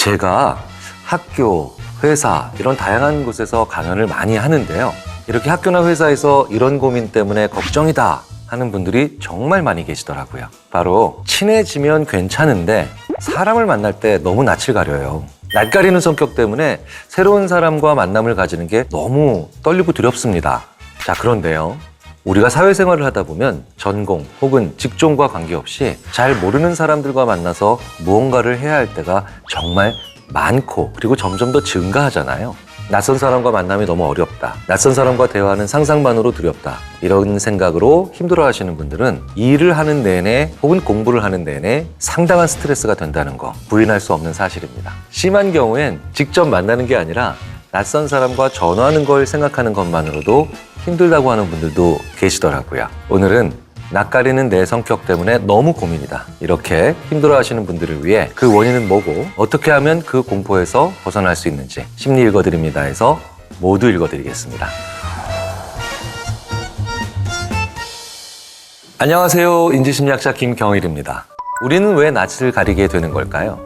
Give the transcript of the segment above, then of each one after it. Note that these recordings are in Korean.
제가 학교, 회사 이런 다양한 곳에서 강연을 많이 하는데요. 이렇게 학교나 회사에서 이런 고민 때문에 걱정이다 하는 분들이 정말 많이 계시더라고요. 바로 친해지면 괜찮은데 사람을 만날 때 너무 낯을 가려요. 낯가리는 성격 때문에 새로운 사람과 만남을 가지는 게 너무 떨리고 두렵습니다. 자, 그런데요. 우리가 사회생활을 하다 보면 전공 혹은 직종과 관계없이 잘 모르는 사람들과 만나서 무언가를 해야 할 때가 정말 많고 그리고 점점 더 증가하잖아요. 낯선 사람과 만남이 너무 어렵다. 낯선 사람과 대화하는 상상만으로 두렵다. 이런 생각으로 힘들어하시는 분들은 일을 하는 내내 혹은 공부를 하는 내내 상당한 스트레스가 된다는 거 부인할 수 없는 사실입니다. 심한 경우엔 직접 만나는 게 아니라 낯선 사람과 전화하는 걸 생각하는 것만으로도 힘들다고 하는 분들도 계시더라고요. 오늘은 낯가리는 내 성격 때문에 너무 고민이다. 이렇게 힘들어하시는 분들을 위해 그 원인은 뭐고 어떻게 하면 그 공포에서 벗어날 수 있는지 심리 읽어드립니다에서 모두 읽어드리겠습니다. 안녕하세요. 인지심리학자 김경일입니다. 우리는 왜 낯을 가리게 되는 걸까요?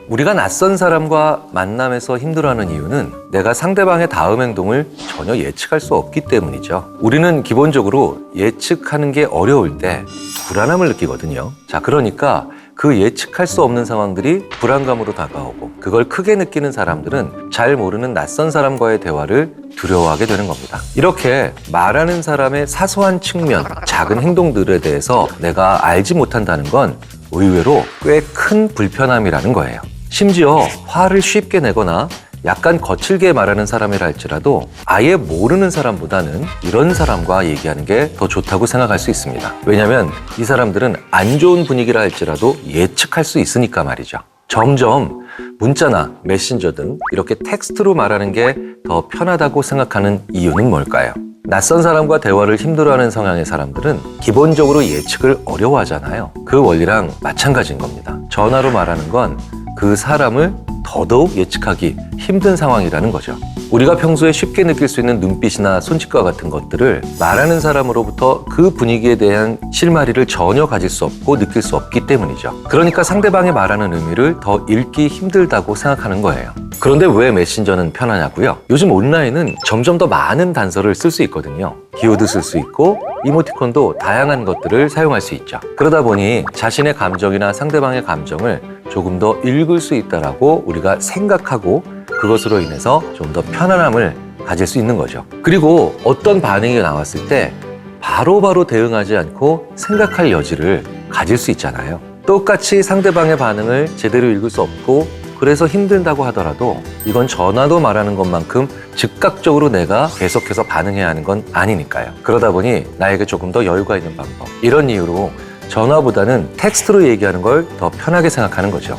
우리가 낯선 사람과 만남에서 힘들어하는 이유는 내가 상대방의 다음 행동을 전혀 예측할 수 없기 때문이죠. 우리는 기본적으로 예측하는 게 어려울 때 불안함을 느끼거든요. 자, 그러니까 그 예측할 수 없는 상황들이 불안감으로 다가오고 그걸 크게 느끼는 사람들은 잘 모르는 낯선 사람과의 대화를 두려워하게 되는 겁니다. 이렇게 말하는 사람의 사소한 측면, 작은 행동들에 대해서 내가 알지 못한다는 건 의외로 꽤 큰 불편함이라는 거예요. 심지어 화를 쉽게 내거나 약간 거칠게 말하는 사람이라 할지라도 아예 모르는 사람보다는 이런 사람과 얘기하는 게 더 좋다고 생각할 수 있습니다. 왜냐하면 이 사람들은 안 좋은 분위기라 할지라도 예측할 수 있으니까 말이죠. 점점 문자나 메신저 등 이렇게 텍스트로 말하는 게 더 편하다고 생각하는 이유는 뭘까요? 낯선 사람과 대화를 힘들어하는 성향의 사람들은 기본적으로 예측을 어려워하잖아요. 그 원리랑 마찬가지인 겁니다. 전화로 말하는 건 그 사람을 더더욱 예측하기 힘든 상황이라는 거죠. 우리가 평소에 쉽게 느낄 수 있는 눈빛이나 손짓과 같은 것들을 말하는 사람으로부터 그 분위기에 대한 실마리를 전혀 가질 수 없고 느낄 수 없기 때문이죠. 그러니까 상대방이 말하는 의미를 더 읽기 힘들다고 생각하는 거예요. 그런데 왜 메신저는 편하냐고요? 요즘 온라인은 점점 더 많은 단서를 쓸 수 있거든요. 기호도 쓸 수 있고 이모티콘도 다양한 것들을 사용할 수 있죠. 그러다 보니 자신의 감정이나 상대방의 감정을 조금 더 읽을 수 있다라고 우리가 생각하고 그것으로 인해서 좀 더 편안함을 가질 수 있는 거죠. 그리고 어떤 반응이 나왔을 때 바로바로 대응하지 않고 생각할 여지를 가질 수 있잖아요. 똑같이 상대방의 반응을 제대로 읽을 수 없고 그래서 힘든다고 하더라도 이건 전화도 말하는 것만큼 즉각적으로 내가 계속해서 반응해야 하는 건 아니니까요. 그러다 보니 나에게 조금 더 여유가 있는 방법, 이런 이유로 전화보다는 텍스트로 얘기하는 걸 더 편하게 생각하는 거죠.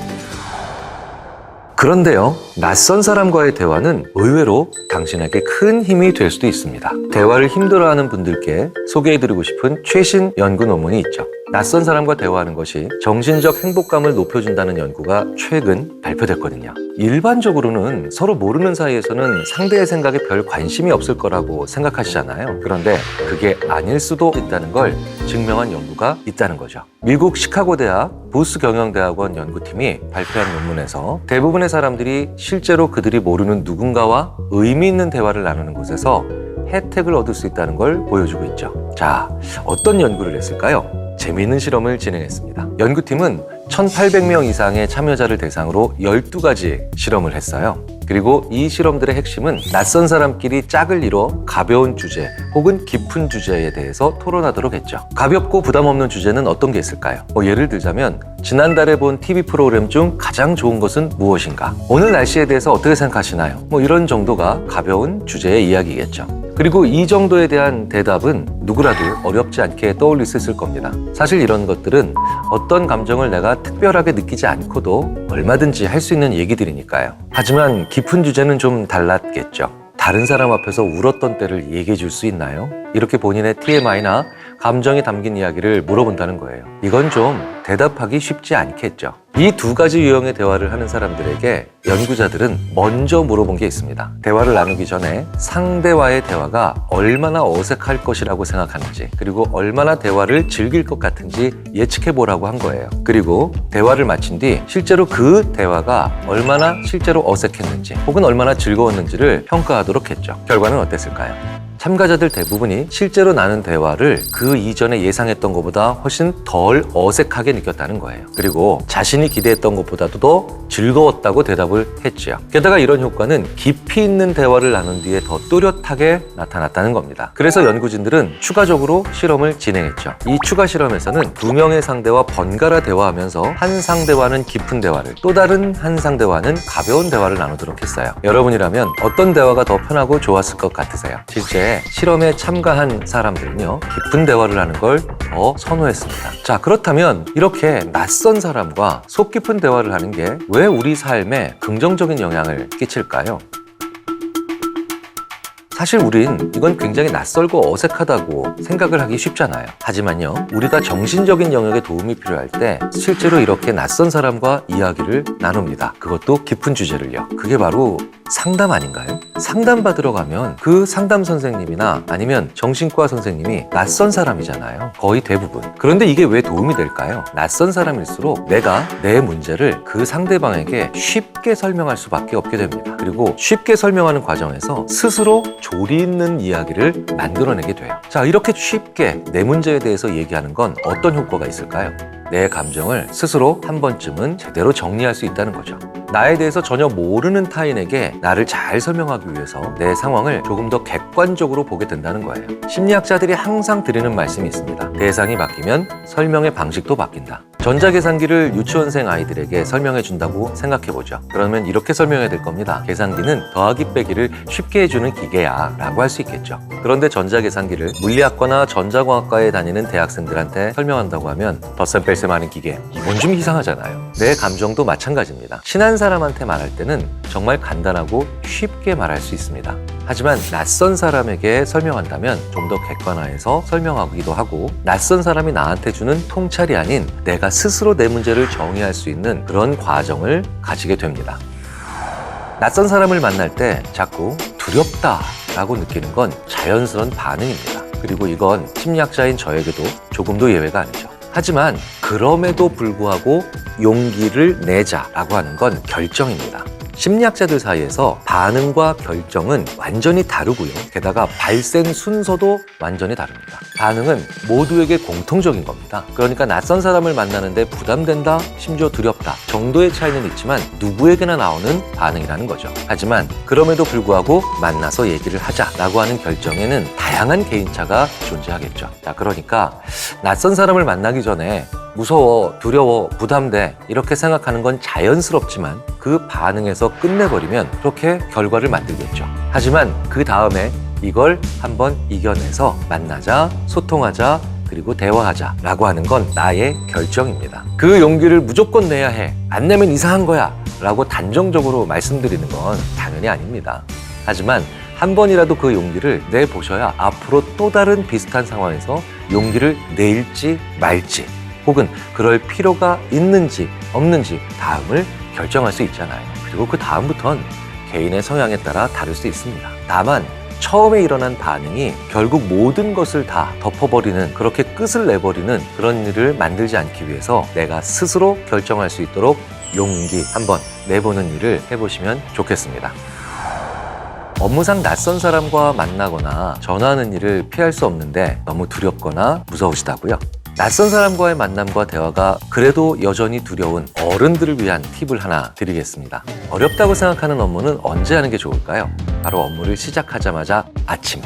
그런데요, 낯선 사람과의 대화는 의외로 당신에게 큰 힘이 될 수도 있습니다. 대화를 힘들어하는 분들께 소개해드리고 싶은 최신 연구 논문이 있죠. 낯선 사람과 대화하는 것이 정신적 행복감을 높여준다는 연구가 최근 발표됐거든요. 일반적으로는 서로 모르는 사이에서는 상대의 생각에 별 관심이 없을 거라고 생각하시잖아요. 그런데 그게 아닐 수도 있다는 걸 증명한 연구가 있다는 거죠. 미국 시카고 대학 보스 경영대학원 연구팀이 발표한 논문에서 대부분의 사람들이 실제로 그들이 모르는 누군가와 의미 있는 대화를 나누는 곳에서 혜택을 얻을 수 있다는 걸 보여주고 있죠. 자, 어떤 연구를 했을까요? 재미있는 실험을 진행했습니다. 연구팀은 1,800명 이상의 참여자를 대상으로 12가지 실험을 했어요. 그리고 이 실험들의 핵심은 낯선 사람끼리 짝을 이뤄 가벼운 주제 혹은 깊은 주제에 대해서 토론하도록 했죠. 가볍고 부담 없는 주제는 어떤 게 있을까요? 예를 들자면 지난달에 본 TV 프로그램 중 가장 좋은 것은 무엇인가? 오늘 날씨에 대해서 어떻게 생각하시나요? 이런 정도가 가벼운 주제의 이야기겠죠. 그리고 이 정도에 대한 대답은 누구라도 어렵지 않게 떠올릴 수 있을 겁니다. 사실 이런 것들은 어떤 감정을 내가 특별하게 느끼지 않고도 얼마든지 할 수 있는 얘기들이니까요. 하지만 깊은 주제는 좀 달랐겠죠. 다른 사람 앞에서 울었던 때를 얘기해 줄 수 있나요? 이렇게 본인의 TMI나 감정이 담긴 이야기를 물어본다는 거예요. 이건 좀 대답하기 쉽지 않겠죠. 이 두 가지 유형의 대화를 하는 사람들에게 연구자들은 먼저 물어본 게 있습니다. 대화를 나누기 전에 상대와의 대화가 얼마나 어색할 것이라고 생각하는지, 그리고 얼마나 대화를 즐길 것 같은지 예측해 보라고 한 거예요. 그리고 대화를 마친 뒤 실제로 그 대화가 얼마나 실제로 어색했는지 혹은 얼마나 즐거웠는지를 평가하도록 했죠. 결과는 어땠을까요? 참가자들 대부분이 실제로 나눈 대화를 그 이전에 예상했던 것보다 훨씬 덜 어색하게 느꼈다는 거예요. 그리고 자신이 기대했던 것보다도 더 즐거웠다고 대답을 했지요. 게다가 이런 효과는 깊이 있는 대화를 나눈 뒤에 더 뚜렷하게 나타났다는 겁니다. 그래서 연구진들은 추가적으로 실험을 진행했죠. 이 추가 실험에서는 두 명의 상대와 번갈아 대화하면서 한 상대와는 깊은 대화를, 또 다른 한 상대와는 가벼운 대화를 나누도록 했어요. 여러분이라면 어떤 대화가 더 편하고 좋았을 것 같으세요? 실제 실험에 참가한 사람들은요, 깊은 대화를 하는 걸 더 선호했습니다. 자, 그렇다면 이렇게 낯선 사람과 속 깊은 대화를 하는 게 왜 우리 삶에 긍정적인 영향을 끼칠까요? 사실 우린 이건 굉장히 낯설고 어색하다고 생각을 하기 쉽잖아요. 하지만요, 우리가 정신적인 영역에 도움이 필요할 때 실제로 이렇게 낯선 사람과 이야기를 나눕니다. 그것도 깊은 주제를요. 그게 바로 상담 아닌가요? 상담 받으러 가면 그 상담 선생님이나 아니면 정신과 선생님이 낯선 사람이잖아요. 거의 대부분. 그런데 이게 왜 도움이 될까요? 낯선 사람일수록 내가 내 문제를 그 상대방에게 쉽게 설명할 수밖에 없게 됩니다. 그리고 쉽게 설명하는 과정에서 스스로 조리 있는 이야기를 만들어내게 돼요. 자, 이렇게 쉽게 내 문제에 대해서 얘기하는 건 어떤 효과가 있을까요? 내 감정을 스스로 한 번쯤은 제대로 정리할 수 있다는 거죠. 나에 대해서 전혀 모르는 타인에게 나를 잘 설명하기 위해서 내 상황을 조금 더 객관적으로 보게 된다는 거예요. 심리학자들이 항상 드리는 말씀이 있습니다. 대상이 바뀌면 설명의 방식도 바뀐다. 전자계산기를 유치원생 아이들에게 설명해 준다고 생각해보죠. 그러면 이렇게 설명해야 될 겁니다. 계산기는 더하기 빼기를 쉽게 해주는 기계야 라고 할 수 있겠죠. 그런데 전자계산기를 물리학과나 전자공학과에 다니는 대학생들한테 설명한다고 하면 덧셈 뺄셈 하는 기계, 이건 좀 이상하잖아요. 내 감정도 마찬가지입니다. 친한 사람한테 말할 때는 정말 간단하고 쉽게 말할 수 있습니다. 하지만 낯선 사람에게 설명한다면 좀 더 객관화해서 설명하기도 하고, 낯선 사람이 나한테 주는 통찰이 아닌 내가 스스로 내 문제를 정의할 수 있는 그런 과정을 가지게 됩니다. 낯선 사람을 만날 때 자꾸 두렵다라고 느끼는 건 자연스러운 반응입니다. 그리고 이건 심리학자인 저에게도 조금도 예외가 아니죠. 하지만 그럼에도 불구하고 용기를 내자라고 하는 건 결정입니다. 심리학자들 사이에서 반응과 결정은 완전히 다르고요. 게다가 발생 순서도 완전히 다릅니다. 반응은 모두에게 공통적인 겁니다. 그러니까 낯선 사람을 만나는데 부담된다, 심지어 두렵다 정도의 차이는 있지만 누구에게나 나오는 반응이라는 거죠. 하지만 그럼에도 불구하고 만나서 얘기를 하자라고 하는 결정에는 다양한 개인차가 존재하겠죠. 자, 그러니까 낯선 사람을 만나기 전에 무서워, 두려워, 부담돼 이렇게 생각하는 건 자연스럽지만 그 반응에서 끝내버리면 그렇게 결과를 만들겠죠. 하지만 그 다음에 이걸 한번 이겨내서 만나자, 소통하자, 그리고 대화하자 라고 하는 건 나의 결정입니다. 그 용기를 무조건 내야 해, 안 내면 이상한 거야 라고 단정적으로 말씀드리는 건 당연히 아닙니다. 하지만 한 번이라도 그 용기를 내보셔야 앞으로 또 다른 비슷한 상황에서 용기를 내일지 말지, 혹은 그럴 필요가 있는지 없는지 다음을 결정할 수 있잖아요. 그리고 그 다음부터는 개인의 성향에 따라 다를 수 있습니다. 다만 처음에 일어난 반응이 결국 모든 것을 다 덮어버리는, 그렇게 끝을 내버리는 그런 일을 만들지 않기 위해서 내가 스스로 결정할 수 있도록 용기 한번 내보는 일을 해보시면 좋겠습니다. 업무상 낯선 사람과 만나거나 전화하는 일을 피할 수 없는데 너무 두렵거나 무서우시다고요? 낯선 사람과의 만남과 대화가 그래도 여전히 두려운 어른들을 위한 팁을 하나 드리겠습니다. 어렵다고 생각하는 업무는 언제 하는 게 좋을까요? 바로 업무를 시작하자마자 아침에.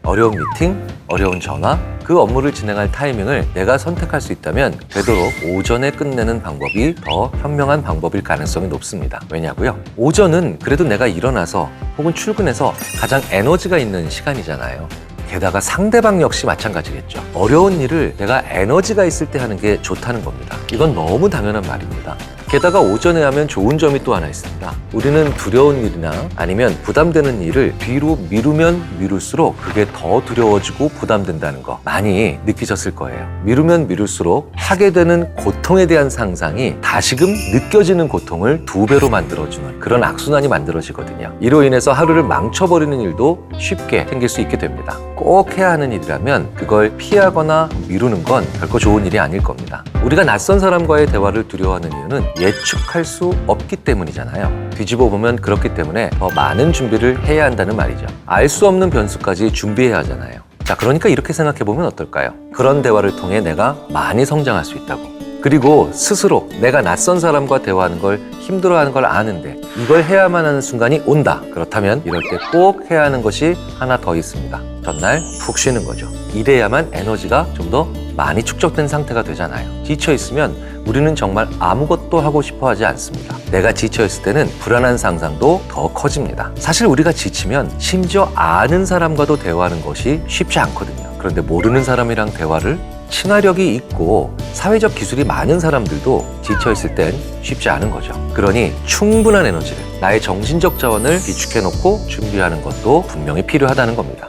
어려운 미팅, 어려운 전화, 그 업무를 진행할 타이밍을 내가 선택할 수 있다면 되도록 오전에 끝내는 방법이 더 현명한 방법일 가능성이 높습니다. 왜냐고요? 오전은 그래도 내가 일어나서 혹은 출근해서 가장 에너지가 있는 시간이잖아요. 게다가 상대방 역시 마찬가지겠죠. 어려운 일을 내가 에너지가 있을 때 하는 게 좋다는 겁니다. 이건 너무 당연한 말입니다. 게다가 오전에 하면 좋은 점이 또 하나 있습니다. 우리는 두려운 일이나 아니면 부담되는 일을 뒤로 미루면 미룰수록 그게 더 두려워지고 부담된다는 거 많이 느끼셨을 거예요. 미루면 미룰수록 하게 되는 고통에 대한 상상이 다시금 느껴지는 고통을 2배로 만들어주는 그런 악순환이 만들어지거든요. 이로 인해서 하루를 망쳐버리는 일도 쉽게 생길 수 있게 됩니다. 꼭 해야 하는 일이라면 그걸 피하거나 미루는 건 결코 좋은 일이 아닐 겁니다. 우리가 낯선 사람과의 대화를 두려워하는 이유는 예측할 수 없기 때문이잖아요. 뒤집어 보면 그렇기 때문에 더 많은 준비를 해야 한다는 말이죠. 알 수 없는 변수까지 준비해야 하잖아요. 자, 그러니까 이렇게 생각해 보면 어떨까요? 그런 대화를 통해 내가 많이 성장할 수 있다고. 그리고 스스로 내가 낯선 사람과 대화하는 걸 힘들어하는 걸 아는데 이걸 해야만 하는 순간이 온다. 그렇다면 이럴 때 꼭 해야 하는 것이 하나 더 있습니다. 전날 푹 쉬는 거죠. 이래야만 에너지가 좀 더 많이 축적된 상태가 되잖아요. 지쳐 있으면 우리는 정말 아무것도 하고 싶어 하지 않습니다. 내가 지쳐 있을 때는 불안한 상상도 더 커집니다. 사실 우리가 지치면 심지어 아는 사람과도 대화하는 것이 쉽지 않거든요. 그런데 모르는 사람이랑 대화를 친화력이 있고 사회적 기술이 많은 사람들도 지쳐있을 땐 쉽지 않은 거죠. 그러니 충분한 에너지를, 나의 정신적 자원을 비축해놓고 준비하는 것도 분명히 필요하다는 겁니다.